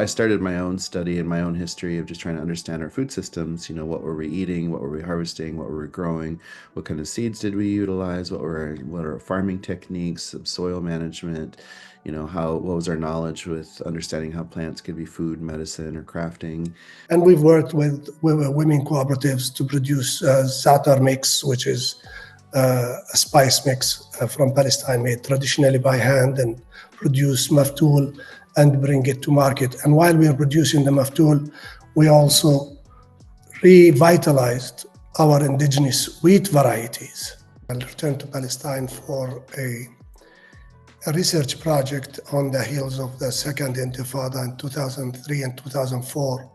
I started my own study and my own history of just trying to understand our food systems. What were we eating? What were we harvesting? What were we growing? What kind of seeds did we utilize? What are our farming techniques, soil management? What was our knowledge with understanding how plants could be food, medicine, or crafting? And we've worked with women cooperatives to produce za'atar mix, which is a spice mix from Palestine made traditionally by hand, and produce maftool and bring it to market. And while we are producing the maftool, we also revitalized our indigenous wheat varieties. I returned to Palestine for a research project on the heels of the Second Intifada in 2003 and 2004.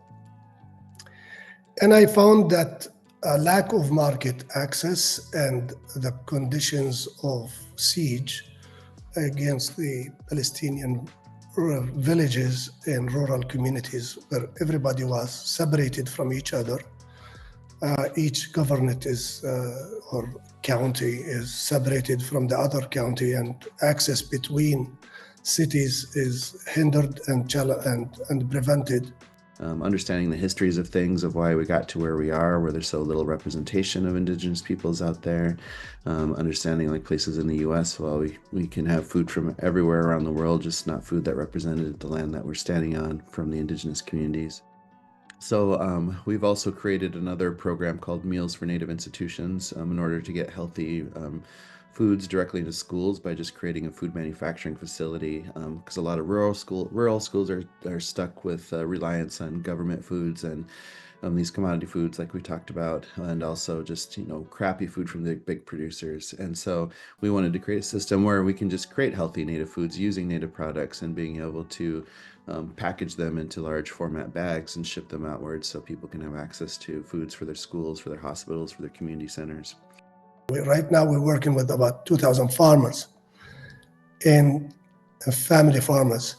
And I found that a lack of market access and the conditions of siege against the Palestinian villages and rural communities, where everybody was separated from each other. Each governorate or county is separated from the other county, and access between cities is hindered and prevented. Understanding the histories of things, of why we got to where we are, where there's so little representation of indigenous peoples out there. Understanding like places in the U.S., well, we can have food from everywhere around the world, just not food that represented the land that we're standing on from the indigenous communities. So we've also created another program called Meals for Native Institutions in order to get healthy foods directly into schools by just creating a food manufacturing facility, because a lot of rural schools are stuck with reliance on government foods and these commodity foods like we talked about, and also just crappy food from the big producers. And so we wanted to create a system where we can just create healthy native foods using native products and being able to package them into large format bags and ship them outwards so people can have access to foods for their schools, for their hospitals, for their community centers. Right now we're working with about 2,000 farmers and family farmers,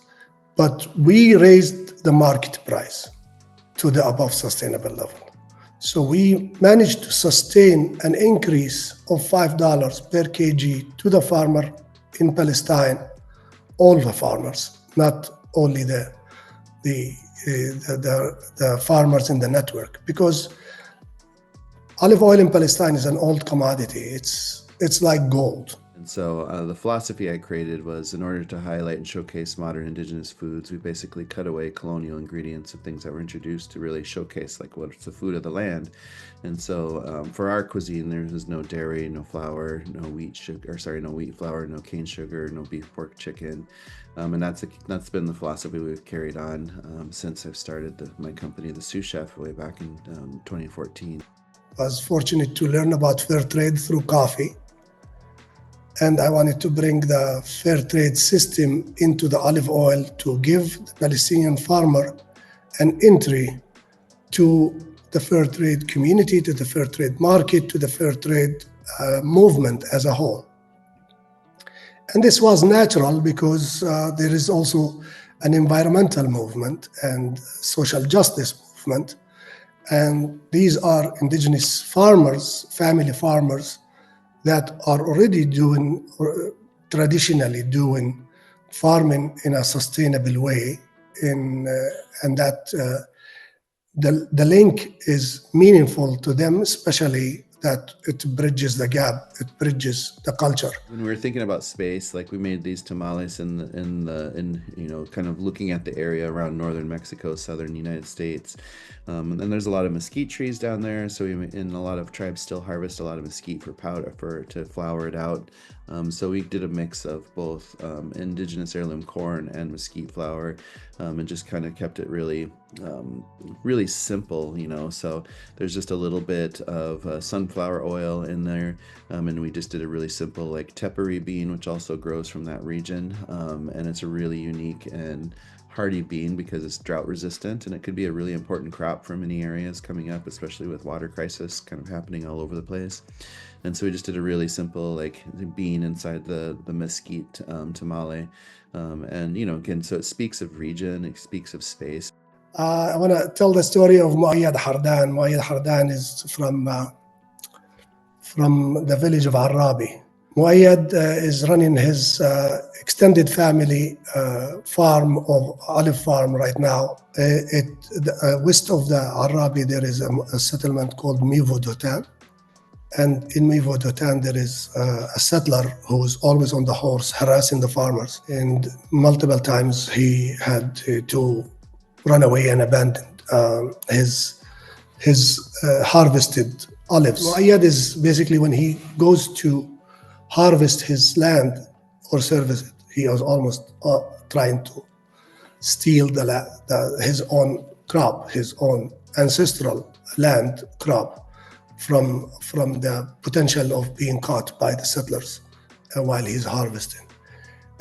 but we raised the market price to the above sustainable level. So we managed to sustain an increase of $5 per kg to the farmer in Palestine, all the farmers, not only the farmers in the network, because olive oil in Palestine is an old commodity. It's like gold. And so the philosophy I created was, in order to highlight and showcase modern indigenous foods, we basically cut away colonial ingredients of things that were introduced to really showcase like what's the food of the land. And so for our cuisine, there is no dairy, no flour, no wheat flour, no cane sugar, no beef, pork, chicken. And that's been the philosophy we've carried on since I've started my company, the Sous Chef, way back in 2014. I was fortunate to learn about fair trade through coffee. And I wanted to bring the fair trade system into the olive oil to give the Palestinian farmer an entry to the fair trade community, to the fair trade market, to the fair trade movement as a whole. And this was natural because there is also an environmental movement and social justice movement. And these are indigenous farmers, family farmers, that are already traditionally doing farming in a sustainable way, and that the link is meaningful to them, especially that it bridges the gap, it bridges the culture. When we were thinking about space, like we made these tamales in kind of looking at the area around northern Mexico, southern United States, and there's a lot of mesquite trees down there. So and a lot of tribes still harvest a lot of mesquite for powder to flour it out. So we did a mix of both indigenous heirloom corn and mesquite flour, and just kind of kept it really simple, So there's just a little bit of sunflower oil in there, and we just did a really simple like tepary bean, which also grows from that region, and it's a really unique and hardy bean because it's drought resistant, and it could be a really important crop for many areas coming up, especially with water crisis kind of happening all over the place. And so we just did a really simple like bean inside the mesquite tamale, and again, so it speaks of region, it speaks of space. I want to tell the story of Muayyad Hardan. Muayyad Hardan is from the village of Arabi. Muayyad is running his extended family farm of olive farm right now. West of the Arabi, there is a settlement called Mivo Dotan. And in Mivo Dotan, there is a settler who's always on the horse harassing the farmers. And multiple times he had to run away and abandon his harvested olives. Muayyad is basically when he goes to harvest his land or service it, he was almost trying to steal his own crop, his own ancestral land crop from the potential of being caught by the settlers while he's harvesting.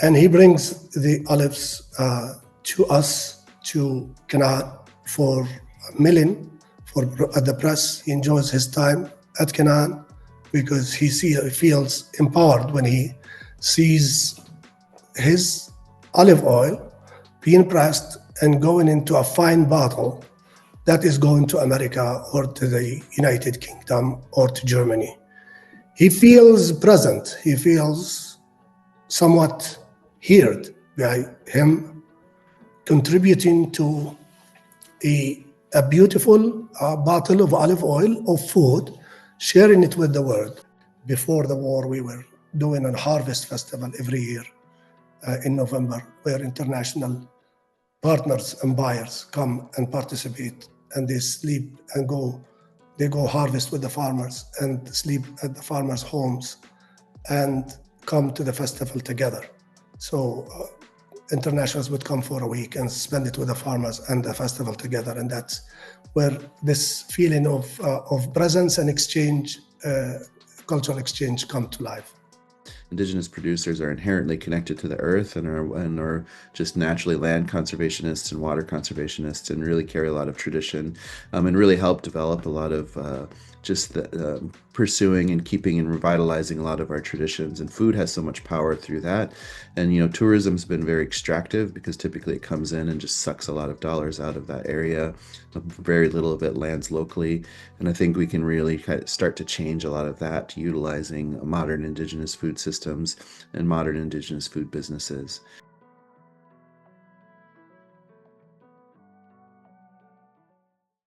And he brings the olives to us, to Canaan, for milling, at the press. He enjoys his time at Canaan because he feels empowered when he sees his olive oil being pressed and going into a fine bottle that is going to America or to the United Kingdom or to Germany. He feels present. He feels somewhat heard by him contributing to a beautiful bottle of olive oil, of food, sharing it with the world. Before the war, we were doing a harvest festival every year in November, where international partners and buyers come and participate, and they sleep and they go harvest with the farmers and sleep at the farmers' homes and come to the festival together. So internationals would come for a week and spend it with the farmers and the festival together, and that's where this feeling of presence and exchange, cultural exchange, come to life. Indigenous producers are inherently connected to the earth and are just naturally land conservationists and water conservationists, and really carry a lot of tradition and really help develop a lot of just the pursuing and keeping and revitalizing a lot of our traditions. And food has so much power through that. And tourism's been very extractive because typically it comes in and just sucks a lot of dollars out of that area. Very little of it lands locally, and I think we can really start to change a lot of that, utilizing modern indigenous food systems and modern indigenous food businesses.